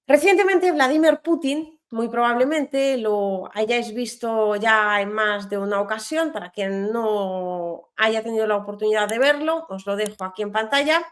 Recientemente Vladimir Putin, muy probablemente lo hayáis visto ya en más de una ocasión. Para quien no haya tenido la oportunidad de verlo, os lo dejo aquí en pantalla.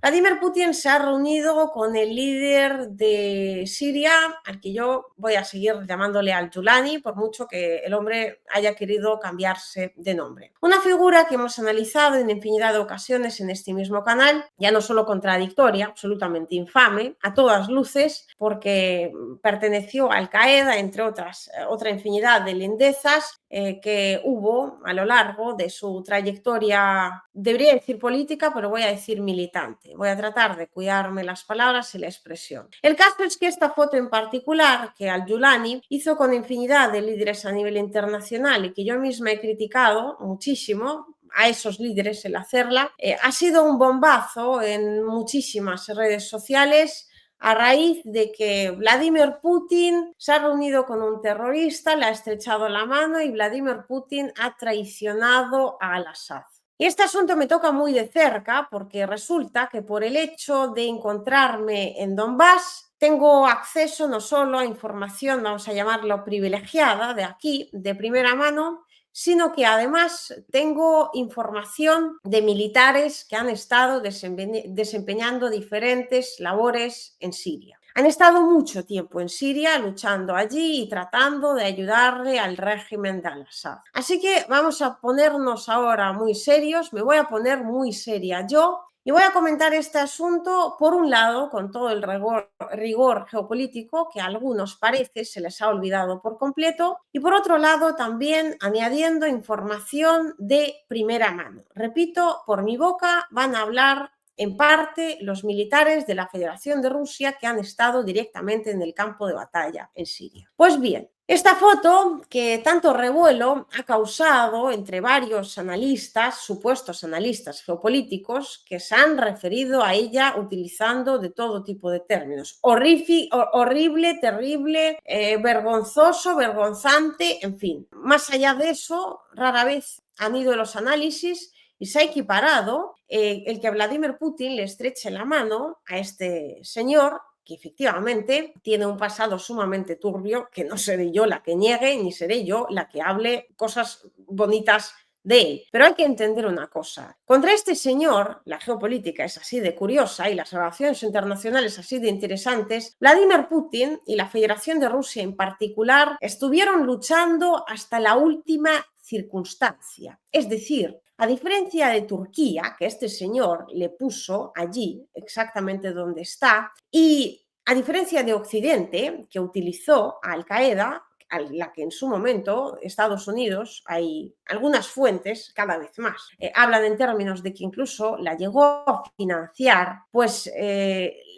Vladimir Putin se ha reunido con el líder de Siria, al que yo voy a seguir llamándole al-Yulani, por mucho que el hombre haya querido cambiarse de nombre. Una figura que hemos analizado en infinidad de ocasiones en este mismo canal, ya no solo contradictoria, absolutamente infame, a todas luces, porque perteneció a Al-Qaeda, entre otras, otra infinidad de lindezas que hubo a lo largo de su trayectoria, debería decir política, pero voy a decir militante. Voy a tratar de cuidarme las palabras y la expresión. El caso es que esta foto en particular, que al-Yulani hizo con infinidad de líderes a nivel internacional y que yo misma he criticado muchísimo a esos líderes el hacerla, ha sido un bombazo en muchísimas redes sociales a raíz de que Vladimir Putin se ha reunido con un terrorista, le ha estrechado la mano y Vladimir Putin ha traicionado a Al-Assad. Y este asunto me toca muy de cerca porque resulta que por el hecho de encontrarme en Donbass tengo acceso no solo a información, vamos a llamarlo privilegiada, de aquí, de primera mano, sino que además tengo información de militares que han estado desempeñando diferentes labores en Siria. Han estado mucho tiempo en Siria luchando allí y tratando de ayudarle al régimen de Al-Assad. Así que vamos a ponernos ahora muy serios, me voy a poner muy seria yo y voy a comentar este asunto, por un lado, con todo el rigor geopolítico que a algunos parece se les ha olvidado por completo, y por otro lado también añadiendo información de primera mano. Repito, por mi boca van a hablar en parte los militares de la Federación de Rusia que han estado directamente en el campo de batalla en Siria. Pues bien, esta foto que tanto revuelo ha causado entre varios analistas, supuestos analistas geopolíticos, que se han referido a ella utilizando de todo tipo de términos. Horrible, terrible, vergonzoso, vergonzante, en fin. Más allá de eso, rara vez han ido los análisis y se ha equiparado el que Vladimir Putin le estreche la mano a este señor, que efectivamente tiene un pasado sumamente turbio, que no seré yo la que niegue, ni seré yo la que hable cosas bonitas de él. Pero hay que entender una cosa. Contra este señor, la geopolítica es así de curiosa y las relaciones internacionales así de interesantes, Vladimir Putin y la Federación de Rusia en particular estuvieron luchando hasta la última circunstancia. Es decir, a diferencia de Turquía, que este señor le puso allí, exactamente donde está, y a diferencia de Occidente, que utilizó a Al-Qaeda, a la que en su momento Estados Unidos, hay algunas fuentes, cada vez más, hablan en términos de que incluso la llegó a financiar, pues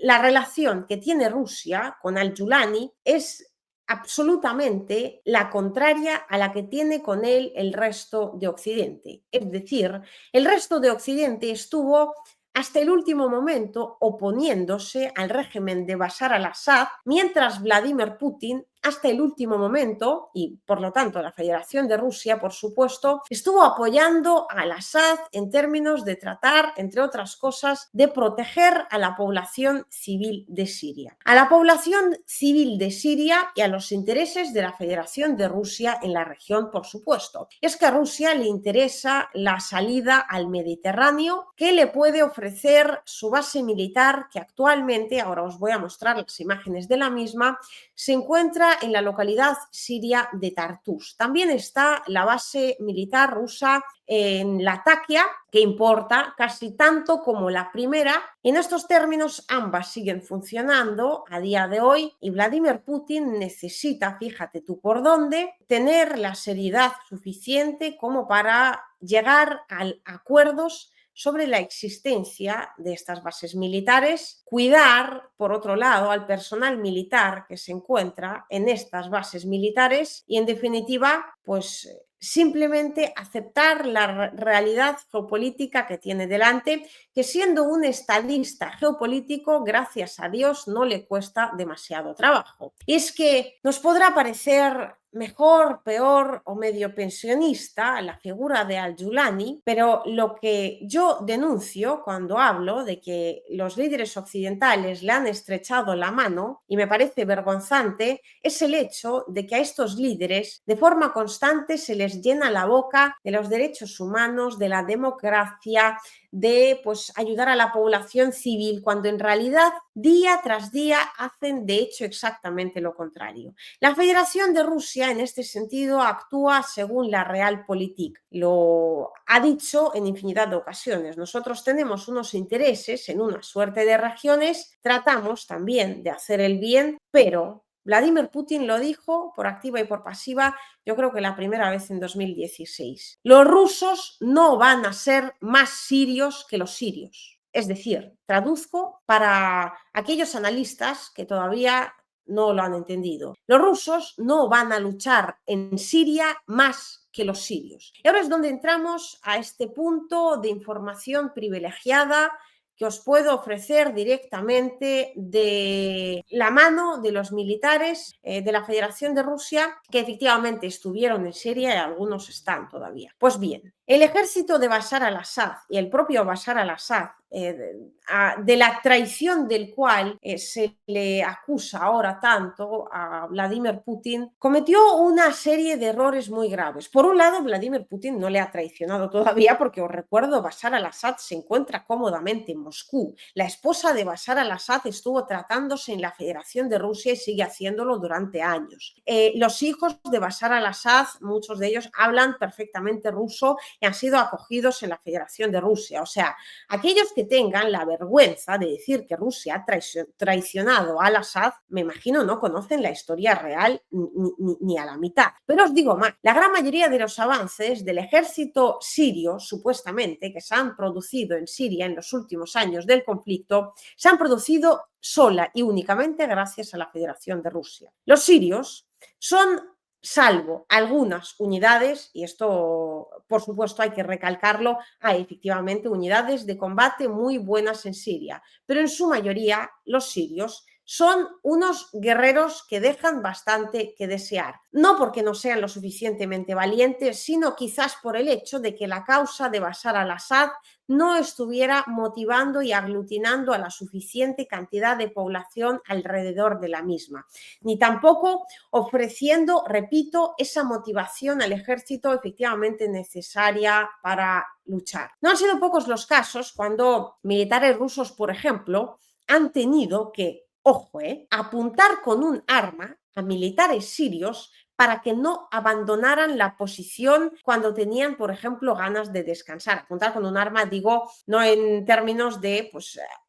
la relación que tiene Rusia con al-Yulani es absolutamente la contraria a la que tiene con él el resto de Occidente. Es decir, el resto de Occidente estuvo hasta el último momento oponiéndose al régimen de Bashar al-Assad, mientras Vladimir Putin hasta el último momento, y por lo tanto la Federación de Rusia, por supuesto, estuvo apoyando al Assad en términos de tratar, entre otras cosas, de proteger a la población civil de Siria. A la población civil de Siria y a los intereses de la Federación de Rusia en la región, por supuesto. Es que a Rusia le interesa la salida al Mediterráneo, que le puede ofrecer su base militar, que actualmente, ahora os voy a mostrar las imágenes de la misma, se encuentra en la localidad siria de Tartus. También está la base militar rusa en Latakia, que importa casi tanto como la primera. En estos términos, ambas siguen funcionando a día de hoy y Vladimir Putin necesita, fíjate tú por dónde, tener la seriedad suficiente como para llegar a acuerdos sobre la existencia de estas bases militares, cuidar, por otro lado, al personal militar que se encuentra en estas bases militares y, en definitiva, pues simplemente aceptar la realidad geopolítica que tiene delante, que siendo un estadista geopolítico, gracias a Dios, no le cuesta demasiado trabajo. Y es que nos podrá parecer mejor, peor o medio pensionista, la figura de Al-Julani, pero lo que yo denuncio cuando hablo de que los líderes occidentales le han estrechado la mano, y me parece vergonzante, es el hecho de que a estos líderes de forma constante se les llena la boca de los derechos humanos, de la democracia, de pues ayudar a la población civil, cuando en realidad día tras día hacen de hecho exactamente lo contrario. La Federación de Rusia en este sentido actúa según la Realpolitik. Lo ha dicho en infinidad de ocasiones. Nosotros tenemos unos intereses en una suerte de regiones, tratamos también de hacer el bien, pero Vladimir Putin lo dijo por activa y por pasiva, yo creo que la primera vez en 2016. Los rusos no van a ser más sirios que los sirios. Es decir, traduzco para aquellos analistas que todavía no lo han entendido. Los rusos no van a luchar en Siria más que los sirios. Y ahora es donde entramos a este punto de información privilegiada que os puedo ofrecer directamente de la mano de los militares de la Federación de Rusia, que efectivamente estuvieron en Siria y algunos están todavía. Pues bien, el ejército de Bashar al-Assad y el propio Bashar al-Assad, de la traición del cual se le acusa ahora tanto a Vladimir Putin, cometió una serie de errores muy graves. Por un lado, Vladimir Putin no le ha traicionado todavía porque, os recuerdo, Bashar al-Assad se encuentra cómodamente en Moscú. La esposa de Bashar al-Assad estuvo tratándose en la Federación de Rusia y sigue haciéndolo durante años. Los hijos de Bashar al-Assad, muchos de ellos hablan perfectamente ruso y han sido acogidos en la Federación de Rusia. O sea, aquellos que tengan la vergüenza de decir que Rusia ha traicionado al Assad, me imagino no conocen la historia real ni a la mitad. Pero os digo más, la gran mayoría de los avances del ejército sirio, supuestamente, que se han producido en Siria en los últimos años del conflicto, se han producido sola y únicamente gracias a la Federación de Rusia. Los sirios son, salvo algunas unidades, y esto por supuesto hay que recalcarlo, hay efectivamente unidades de combate muy buenas en Siria, pero en su mayoría los sirios son unos guerreros que dejan bastante que desear. No porque no sean lo suficientemente valientes, sino quizás por el hecho de que la causa de Bashar al-Assad no estuviera motivando y aglutinando a la suficiente cantidad de población alrededor de la misma, ni tampoco ofreciendo, repito, esa motivación al ejército efectivamente necesaria para luchar. No han sido pocos los casos cuando militares rusos, por ejemplo, han tenido que, ojo, apuntar con un arma a militares sirios para que no abandonaran la posición cuando tenían, por ejemplo, ganas de descansar. Apuntar con un arma, digo, no en términos de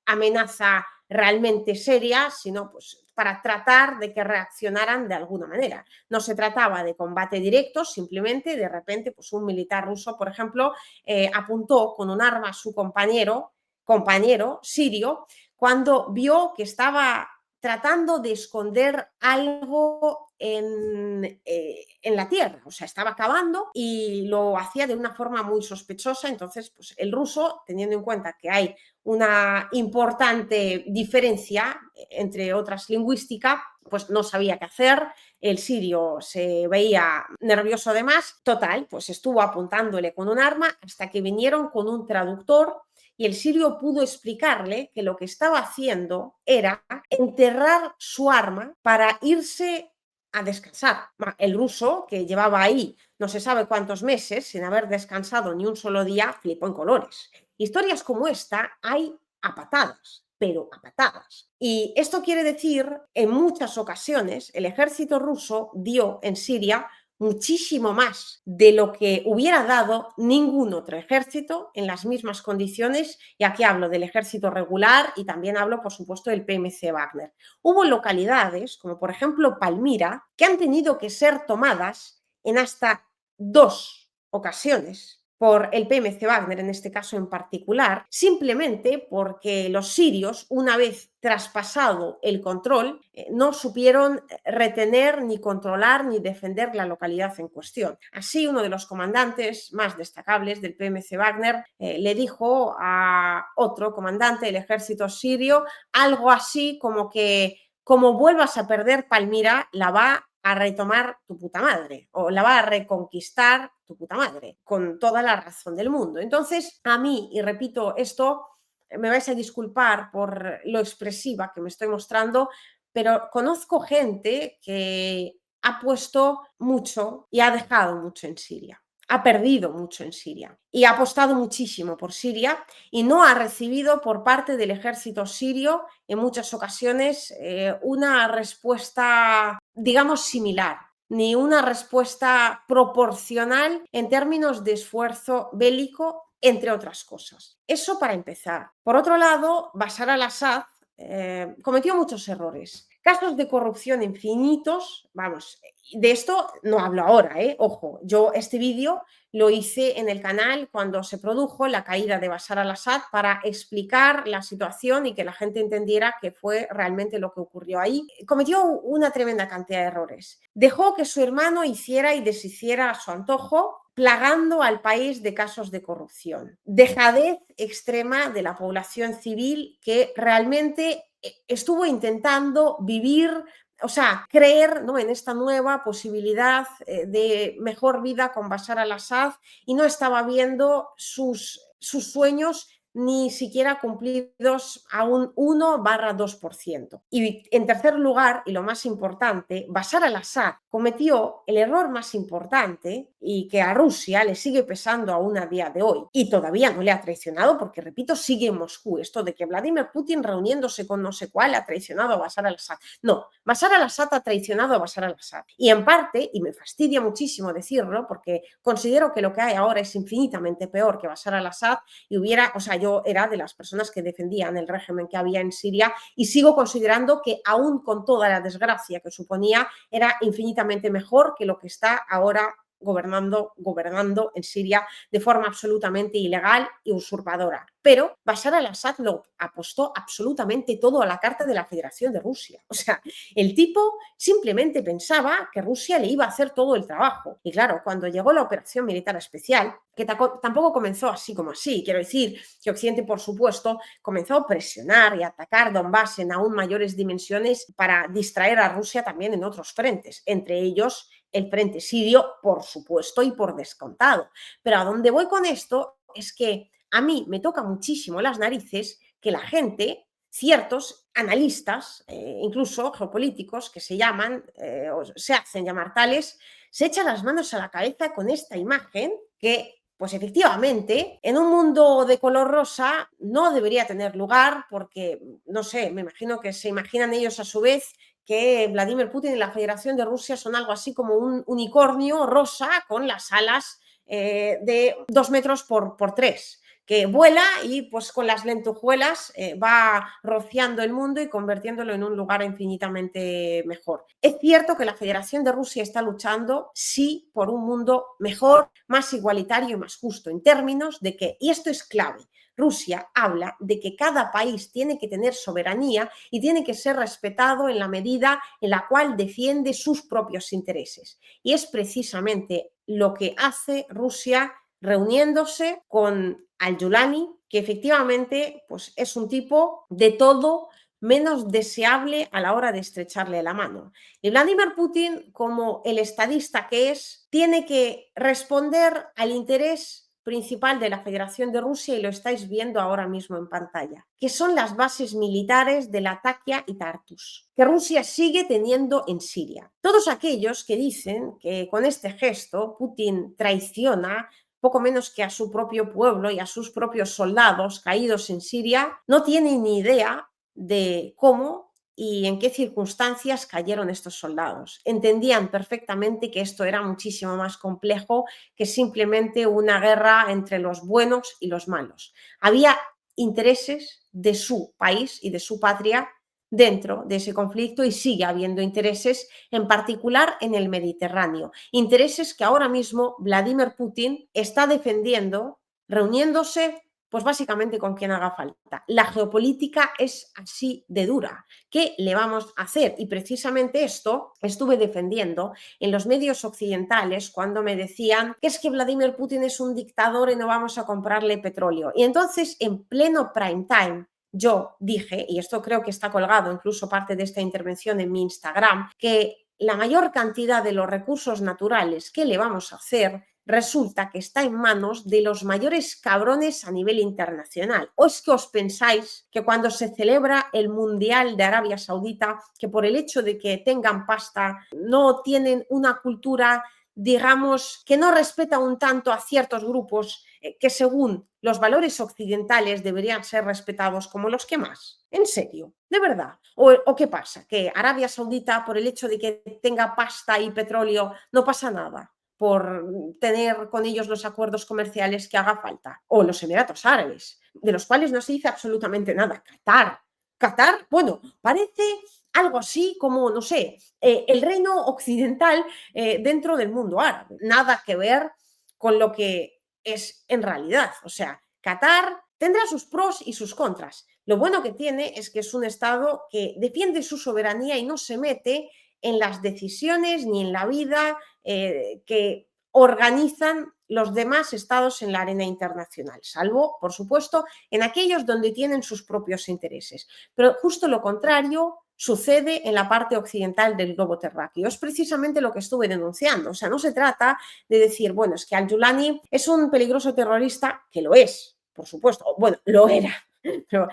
amenaza realmente seria, sino para tratar de que reaccionaran de alguna manera. No se trataba de combate directo, simplemente de repente un militar ruso, por ejemplo, apuntó con un arma a su compañero sirio cuando vio que estaba tratando de esconder algo en la tierra, o sea, estaba cavando y lo hacía de una forma muy sospechosa. Entonces, el ruso, teniendo en cuenta que hay una importante diferencia entre otras lingüísticas, pues no sabía qué hacer, el sirio se veía nervioso además, total, pues estuvo apuntándole con un arma hasta que vinieron con un traductor y el sirio pudo explicarle que lo que estaba haciendo era enterrar su arma para irse a descansar. El ruso, que llevaba ahí no se sabe cuántos meses sin haber descansado ni un solo día, flipó en colores. Historias como esta hay a patadas, pero a patadas. Y esto quiere decir, en muchas ocasiones, el ejército ruso dio en Siria muchísimo más de lo que hubiera dado ningún otro ejército en las mismas condiciones, y aquí hablo del ejército regular y también hablo, por supuesto, del PMC Wagner. Hubo localidades, como por ejemplo Palmira, que han tenido que ser tomadas en hasta 2 ocasiones por el PMC Wagner, en este caso en particular, simplemente porque los sirios, una vez traspasado el control, no supieron retener, ni controlar, ni defender la localidad en cuestión. Así, uno de los comandantes más destacables del PMC Wagner le dijo a otro comandante del ejército sirio algo así como que, como vuelvas a perder Palmira, la va a retomar tu puta madre o la va a reconquistar tu puta madre, con toda la razón del mundo. Entonces, a mí, y repito esto, me vais a disculpar por lo expresiva que me estoy mostrando, pero conozco gente que ha puesto mucho y ha dejado mucho en Siria. Ha perdido mucho en Siria y ha apostado muchísimo por Siria y no ha recibido por parte del ejército sirio en muchas ocasiones una respuesta, digamos, similar, ni una respuesta proporcional en términos de esfuerzo bélico, entre otras cosas. Eso para empezar. Por otro lado, Bashar al-Assad cometió muchos errores. Casos de corrupción infinitos, vamos, de esto no hablo ahora, ojo, yo este vídeo lo hice en el canal cuando se produjo la caída de Bashar al-Assad para explicar la situación y que la gente entendiera qué fue realmente lo que ocurrió ahí. Cometió una tremenda cantidad de errores. Dejó que su hermano hiciera y deshiciera a su antojo, plagando al país de casos de corrupción. Dejadez extrema de la población civil que realmente estuvo intentando vivir, o sea, creer, ¿no?, en esta nueva posibilidad de mejor vida con Bashar al-Assad y no estaba viendo sus sueños ni siquiera cumplidos a un 1/2%. Y en tercer lugar, y lo más importante, Bashar al-Assad cometió el error más importante y que a Rusia le sigue pesando aún a día de hoy. Y todavía no le ha traicionado porque, repito, sigue en Moscú. Esto de que Vladimir Putin reuniéndose con no sé cuál ha traicionado a Bashar al-Assad. No, Bashar al-Assad ha traicionado a Bashar al-Assad. Y en parte, y me fastidia muchísimo decirlo porque considero que lo que hay ahora es infinitamente peor que Bashar al-Assad y hubiera, o sea, yo era de las personas que defendían el régimen que había en Siria y sigo considerando que aún con toda la desgracia que suponía era infinitamente mejor que lo que está ahora gobernando en Siria de forma absolutamente ilegal y usurpadora. Pero Bashar al-Assad lo apostó absolutamente todo a la carta de la Federación de Rusia. O sea, el tipo simplemente pensaba que Rusia le iba a hacer todo el trabajo. Y claro, cuando llegó la operación militar especial, que tampoco comenzó así como así, quiero decir que Occidente, por supuesto, comenzó a presionar y atacar Donbass en aún mayores dimensiones para distraer a Rusia también en otros frentes, entre ellos el frente sirio, por supuesto, y por descontado. Pero a dónde voy con esto es que a mí me toca muchísimo las narices que la gente, ciertos analistas, incluso geopolíticos, que se llaman, o se hacen llamar tales, se echan las manos a la cabeza con esta imagen que, pues efectivamente, en un mundo de color rosa no debería tener lugar porque, no sé, me imagino que se imaginan ellos a su vez que Vladimir Putin y la Federación de Rusia son algo así como un unicornio rosa con las alas de 2 metros por 3, que vuela y pues con las lentejuelas va rociando el mundo y convirtiéndolo en un lugar infinitamente mejor. Es cierto que la Federación de Rusia está luchando, sí, por un mundo mejor, más igualitario y más justo, en términos de que, y esto es clave, Rusia habla de que cada país tiene que tener soberanía y tiene que ser respetado en la medida en la cual defiende sus propios intereses. Y es precisamente lo que hace Rusia reuniéndose con Al-Yulani, que efectivamente pues, es un tipo de todo menos deseable a la hora de estrecharle la mano. Y Vladimir Putin, como el estadista que es, tiene que responder al interés principal de la Federación de Rusia y lo estáis viendo ahora mismo en pantalla, que son las bases militares de Latakia y Tartus, que Rusia sigue teniendo en Siria. Todos aquellos que dicen que con este gesto Putin traiciona poco menos que a su propio pueblo y a sus propios soldados caídos en Siria, no tienen ni idea de cómo y en qué circunstancias cayeron estos soldados. Entendían perfectamente que esto era muchísimo más complejo que simplemente una guerra entre los buenos y los malos. Había intereses de su país y de su patria dentro de ese conflicto y sigue habiendo intereses, en particular en el Mediterráneo. Intereses que ahora mismo Vladimir Putin está defendiendo, reuniéndose pues básicamente con quien haga falta. La geopolítica es así de dura. ¿Qué le vamos a hacer? Y precisamente esto estuve defendiendo en los medios occidentales cuando me decían que es que Vladimir Putin es un dictador y no vamos a comprarle petróleo. Y entonces, en pleno prime time, yo dije, y esto creo que está colgado incluso parte de esta intervención en mi Instagram, que la mayor cantidad de los recursos naturales, ¿qué le vamos a hacer? Resulta que está en manos de los mayores cabrones a nivel internacional. ¿O es que os pensáis que cuando se celebra el Mundial de Arabia Saudita, que por el hecho de que tengan pasta, no tienen una cultura, digamos, que no respeta un tanto a ciertos grupos que según los valores occidentales deberían ser respetados como los que más? ¿En serio? ¿De verdad? ¿O qué pasa? ¿Que Arabia Saudita, por el hecho de que tenga pasta y petróleo, no pasa nada por tener con ellos los acuerdos comerciales que haga falta? O los Emiratos Árabes, de los cuales no se dice absolutamente nada. Qatar, bueno, parece algo así como, no sé, el reino occidental dentro del mundo árabe. Nada que ver con lo que es en realidad. O sea, Qatar tendrá sus pros y sus contras. Lo bueno que tiene es que es un Estado que defiende su soberanía y no se mete en las decisiones ni en la vida que organizan los demás estados en la arena internacional, salvo, por supuesto, en aquellos donde tienen sus propios intereses. Pero justo lo contrario sucede en la parte occidental del globo terráqueo. Es precisamente lo que estuve denunciando. O sea, no se trata de decir, bueno, es que Al-Yulani es un peligroso terrorista, que lo es, por supuesto, bueno, lo era, pero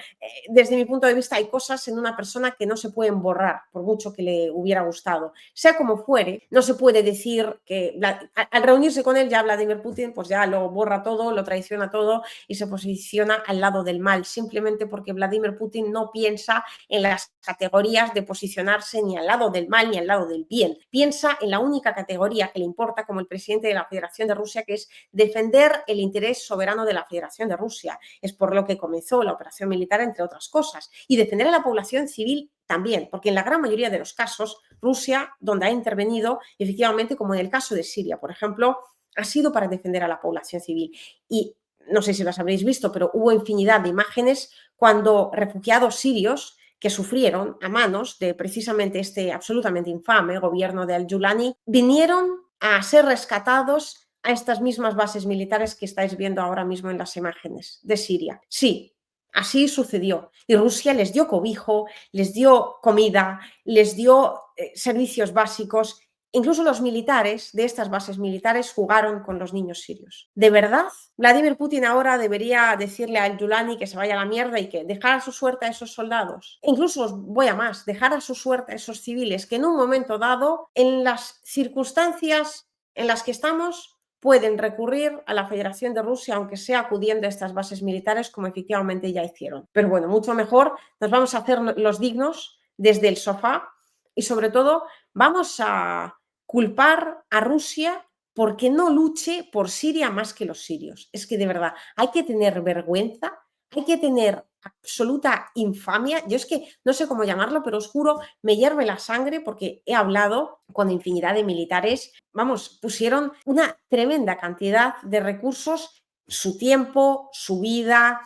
desde mi punto de vista hay cosas en una persona que no se pueden borrar, por mucho que le hubiera gustado. Sea como fuere, no se puede decir que al reunirse con él ya Vladimir Putin pues ya lo borra todo, lo traiciona todo y se posiciona al lado del mal, simplemente porque Vladimir Putin no piensa en las categorías de posicionarse ni al lado del mal ni al lado del bien. Piensa en la única categoría que le importa como el presidente de la Federación de Rusia, que es defender el interés soberano de la Federación de Rusia. Es por lo que comenzó la operación militar, entre otras cosas, y defender a la población civil también, porque en la gran mayoría de los casos, Rusia, donde ha intervenido, efectivamente, como en el caso de Siria, por ejemplo, ha sido para defender a la población civil. Y no sé si las habréis visto, pero hubo infinidad de imágenes cuando refugiados sirios que sufrieron a manos de precisamente este absolutamente infame gobierno de Al-Yulani vinieron a ser rescatados a estas mismas bases militares que estáis viendo ahora mismo en las imágenes de Siria. Sí, así sucedió. Y Rusia les dio cobijo, les dio comida, les dio servicios básicos. Incluso los militares de estas bases militares jugaron con los niños sirios. ¿De verdad? Vladimir Putin ahora debería decirle a Al-Yulani que se vaya a la mierda y que dejar a su suerte a esos soldados. E incluso os voy a más, dejar a su suerte a esos civiles que en un momento dado, en las circunstancias en las que estamos, pueden recurrir a la Federación de Rusia, aunque sea acudiendo a estas bases militares, como efectivamente ya hicieron. Pero bueno, mucho mejor, nos vamos a hacer los dignos desde el sofá y sobre todo vamos a culpar a Rusia porque no luche por Siria más que los sirios. Es que de verdad hay que tener vergüenza, hay que tener absoluta infamia. Yo es que no sé cómo llamarlo, pero os juro, me hierve la sangre porque he hablado con infinidad de militares. Vamos, pusieron una tremenda cantidad de recursos, su tiempo, su vida,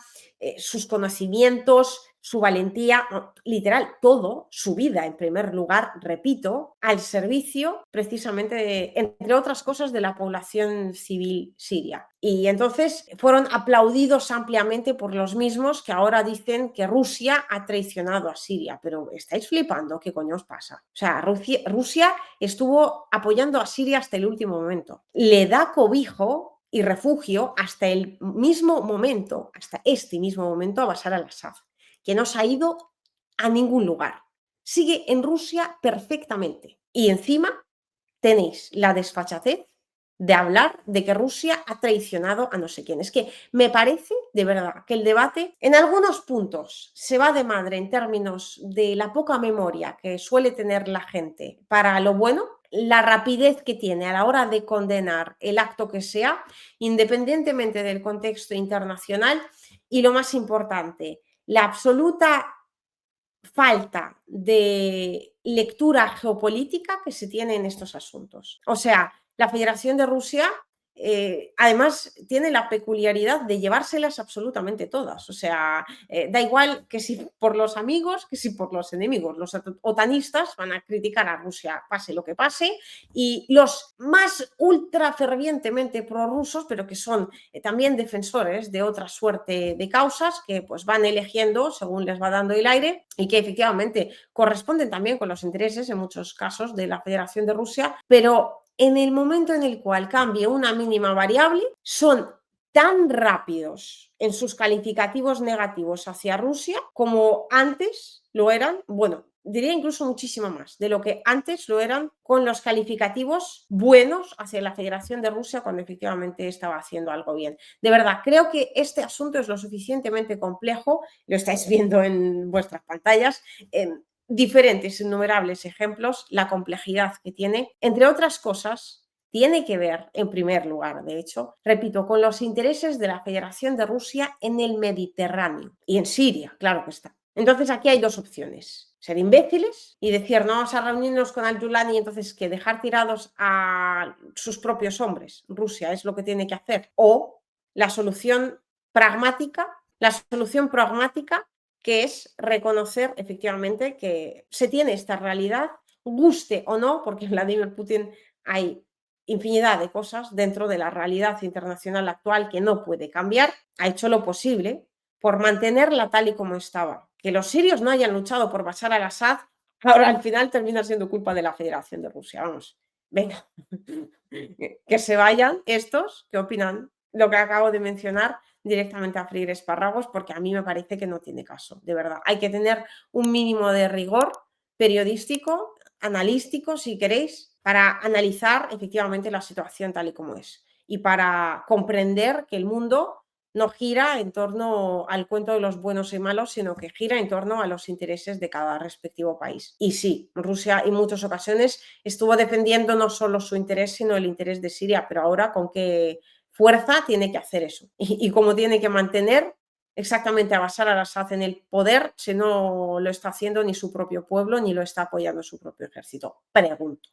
sus conocimientos, su valentía, literal, todo, su vida en primer lugar, repito, al servicio precisamente, entre otras cosas, de la población civil siria. Y entonces fueron aplaudidos ampliamente por los mismos que ahora dicen que Rusia ha traicionado a Siria. Pero estáis flipando, ¿qué coño os pasa? O sea, Rusia estuvo apoyando a Siria hasta el último momento. Le da cobijo y refugio hasta el mismo momento, hasta este mismo momento, a Bashar al-Assad, que no se ha ido a ningún lugar. Sigue en Rusia perfectamente. Y encima tenéis la desfachatez de hablar de que Rusia ha traicionado a no sé quién. Es que me parece, de verdad, que el debate en algunos puntos se va de madre en términos de la poca memoria que suele tener la gente para lo bueno, la rapidez que tiene a la hora de condenar el acto que sea, independientemente del contexto internacional, y lo más importante, la absoluta falta de lectura geopolítica que se tiene en estos asuntos. O sea, la Federación de Rusia además tiene la peculiaridad de llevárselas absolutamente todas. O sea, da igual que si por los amigos, que si por los enemigos. Los otanistas van a criticar a Rusia, pase lo que pase, y los más ultra fervientemente prorrusos, pero que son también defensores de otra suerte de causas que pues van eligiendo según les va dando el aire y que efectivamente corresponden también con los intereses en muchos casos de la Federación de Rusia, pero en el momento en el cual cambie una mínima variable, son tan rápidos en sus calificativos negativos hacia Rusia como antes lo eran, bueno, diría incluso muchísimo más de lo que antes lo eran con los calificativos buenos hacia la Federación de Rusia cuando efectivamente estaba haciendo algo bien. De verdad, creo que este asunto es lo suficientemente complejo, lo estáis viendo en vuestras pantallas, diferentes, innumerables ejemplos, la complejidad que tiene, entre otras cosas, tiene que ver, en primer lugar, de hecho, repito, con los intereses de la Federación de Rusia en el Mediterráneo y en Siria, claro que está. Entonces aquí hay dos opciones: ser imbéciles y decir no vamos a reunirnos con Al-Yulani y entonces que dejar tirados a sus propios hombres. Rusia es lo que tiene que hacer. O la solución pragmática, que es reconocer efectivamente que se tiene esta realidad, guste o no, porque Vladimir Putin hay infinidad de cosas dentro de la realidad internacional actual que no puede cambiar, ha hecho lo posible por mantenerla tal y como estaba. Que los sirios no hayan luchado por Bashar al-Assad, ahora al final termina siendo culpa de la Federación de Rusia. Vamos, venga, que se vayan estos que opinan lo que acabo de mencionar directamente a freír espárragos, porque a mí me parece que no tiene caso, de verdad. Hay que tener un mínimo de rigor periodístico, analístico, si queréis, para analizar efectivamente la situación tal y como es y para comprender que el mundo no gira en torno al cuento de los buenos y malos, sino que gira en torno a los intereses de cada respectivo país. Y sí, Rusia en muchas ocasiones estuvo defendiendo no solo su interés, sino el interés de Siria, pero ahora con qué fuerza tiene que hacer eso y cómo tiene que mantener exactamente a Bashar al-Assad en el poder si no lo está haciendo ni su propio pueblo ni lo está apoyando su propio ejército. Pregunto.